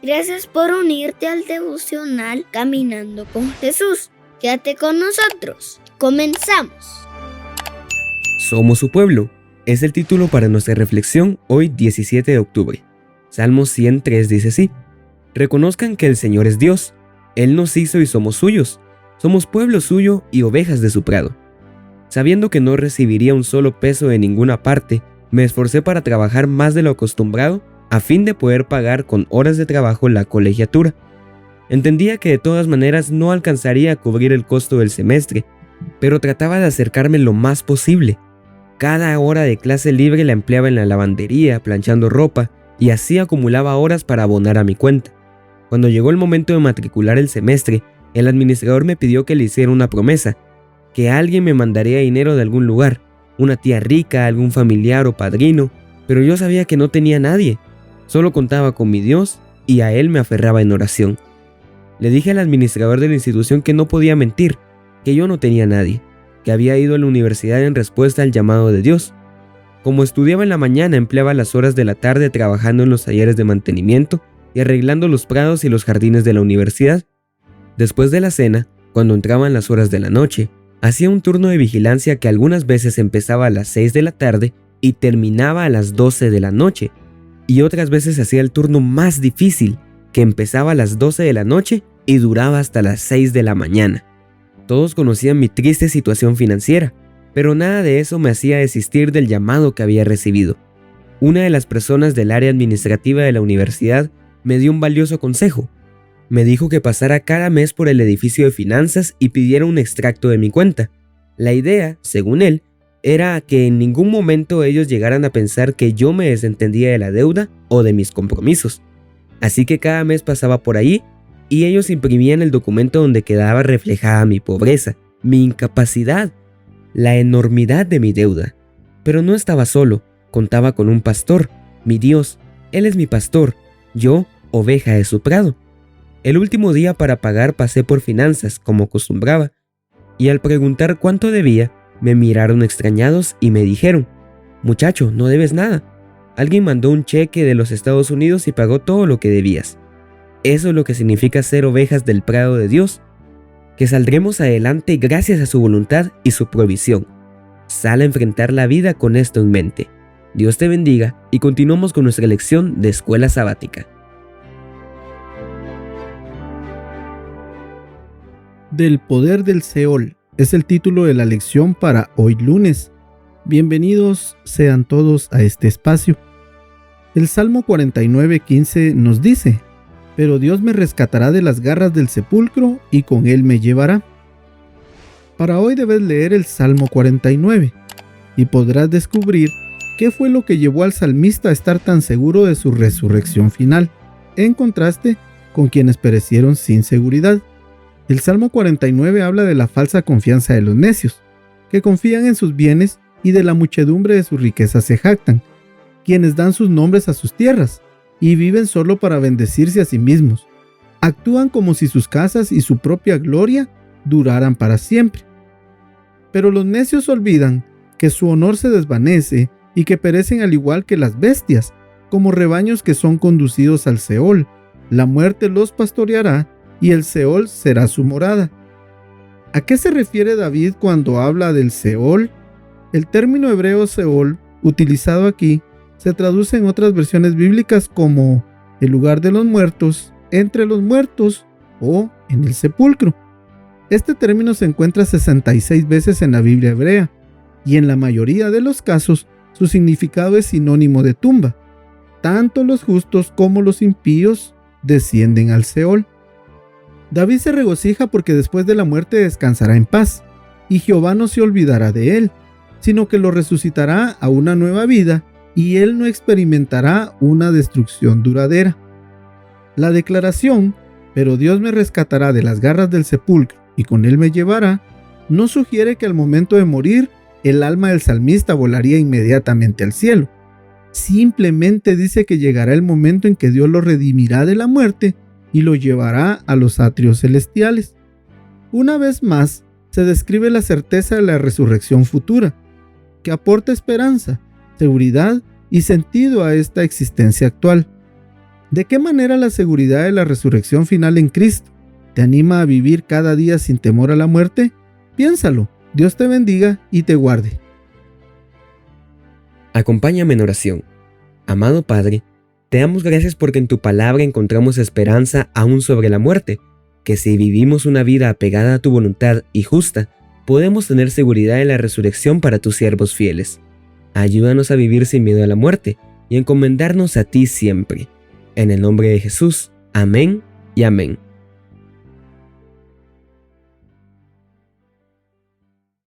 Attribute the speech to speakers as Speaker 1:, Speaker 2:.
Speaker 1: Gracias por unirte al devocional Caminando con Jesús. Quédate con nosotros. Comenzamos.
Speaker 2: Somos su pueblo. Es el título para nuestra reflexión hoy 17 de octubre. Salmo 103 dice así: reconozcan que el Señor es Dios. Él nos hizo y somos suyos. Somos pueblo suyo y ovejas de su prado. Sabiendo que no recibiría un solo peso de ninguna parte, me esforcé para trabajar más de lo acostumbrado a fin de poder pagar con horas de trabajo la colegiatura. Entendía que de todas maneras no alcanzaría a cubrir el costo del semestre, pero trataba de acercarme lo más posible. Cada hora de clase libre la empleaba en la lavandería, planchando ropa, y así acumulaba horas para abonar a mi cuenta. Cuando llegó el momento de matricular el semestre, el administrador me pidió que le hiciera una promesa, que alguien me mandaría dinero de algún lugar, una tía rica, algún familiar o padrino, pero yo sabía que no tenía nadie. Solo contaba con mi Dios y a Él me aferraba en oración. Le dije al administrador de la institución que no podía mentir, que yo no tenía nadie, que había ido a la universidad en respuesta al llamado de Dios. Como estudiaba en la mañana, empleaba las horas de la tarde trabajando en los talleres de mantenimiento y arreglando los prados y los jardines de la universidad. Después de la cena, cuando entraban las horas de la noche, hacía un turno de vigilancia que algunas veces empezaba a las 6 de la tarde y terminaba a las 12 de la noche, y otras veces hacía el turno más difícil, que empezaba a las 12 de la noche y duraba hasta las 6 de la mañana. Todos conocían mi triste situación financiera, pero nada de eso me hacía desistir del llamado que había recibido. Una de las personas del área administrativa de la universidad me dio un valioso consejo. Me dijo que pasara cada mes por el edificio de finanzas y pidiera un extracto de mi cuenta. La idea, según él, era que en ningún momento ellos llegaran a pensar que yo me desentendía de la deuda o de mis compromisos. Así que cada mes pasaba por ahí y ellos imprimían el documento donde quedaba reflejada mi pobreza, mi incapacidad, la enormidad de mi deuda. Pero no estaba solo, contaba con un pastor, mi Dios. Él es mi pastor, yo, oveja de su prado. El último día para pagar pasé por finanzas, como acostumbraba, y al preguntar cuánto debía, me miraron extrañados y me dijeron: muchacho, no debes nada. Alguien mandó un cheque de los Estados Unidos y pagó todo lo que debías. Eso es lo que significa ser ovejas del prado de Dios, que saldremos adelante gracias a su voluntad y su provisión. Sal a enfrentar la vida con esto en mente. Dios te bendiga y continuamos con nuestra lección de escuela sabática.
Speaker 3: Del poder del Seol es el título de la lección para hoy lunes. Bienvenidos sean todos a este espacio. El Salmo 49:15 nos dice: pero Dios me rescatará de las garras del sepulcro y con él me llevará. Para hoy debes leer el Salmo 49 y podrás descubrir qué fue lo que llevó al salmista a estar tan seguro de su resurrección final, en contraste con quienes perecieron sin seguridad. El Salmo 49 habla de la falsa confianza de los necios, que confían en sus bienes y de la muchedumbre de sus riquezas se jactan, quienes dan sus nombres a sus tierras y viven solo para bendecirse a sí mismos. Actúan como si sus casas y su propia gloria duraran para siempre. Pero los necios olvidan que su honor se desvanece y que perecen al igual que las bestias, como rebaños que son conducidos al Seol. La muerte los pastoreará y el Seol será su morada. ¿A qué se refiere David cuando habla del Seol? El término hebreo Seol, utilizado aquí, se traduce en otras versiones bíblicas como el lugar de los muertos, entre los muertos o en el sepulcro. Este término se encuentra 66 veces en la Biblia hebrea y en la mayoría de los casos su significado es sinónimo de tumba. Tanto los justos como los impíos descienden al Seol. David se regocija porque después de la muerte descansará en paz, y Jehová no se olvidará de él, sino que lo resucitará a una nueva vida, y él no experimentará una destrucción duradera. La declaración, pero Dios me rescatará de las garras del sepulcro y con él me llevará, no sugiere que al momento de morir, el alma del salmista volaría inmediatamente al cielo. Simplemente dice que llegará el momento en que Dios lo redimirá de la muerte y lo llevará a los atrios celestiales. Una vez más, se describe la certeza de la resurrección futura, que aporta esperanza, seguridad y sentido a esta existencia actual. ¿De qué manera la seguridad de la resurrección final en Cristo te anima a vivir cada día sin temor a la muerte? Piénsalo. Dios te bendiga y te guarde.
Speaker 2: Acompáñame en oración. Amado Padre, te damos gracias porque en tu palabra encontramos esperanza aún sobre la muerte, que si vivimos una vida apegada a tu voluntad y justa, podemos tener seguridad en la resurrección para tus siervos fieles. Ayúdanos a vivir sin miedo a la muerte y encomendarnos a ti siempre. En el nombre de Jesús. Amén y amén.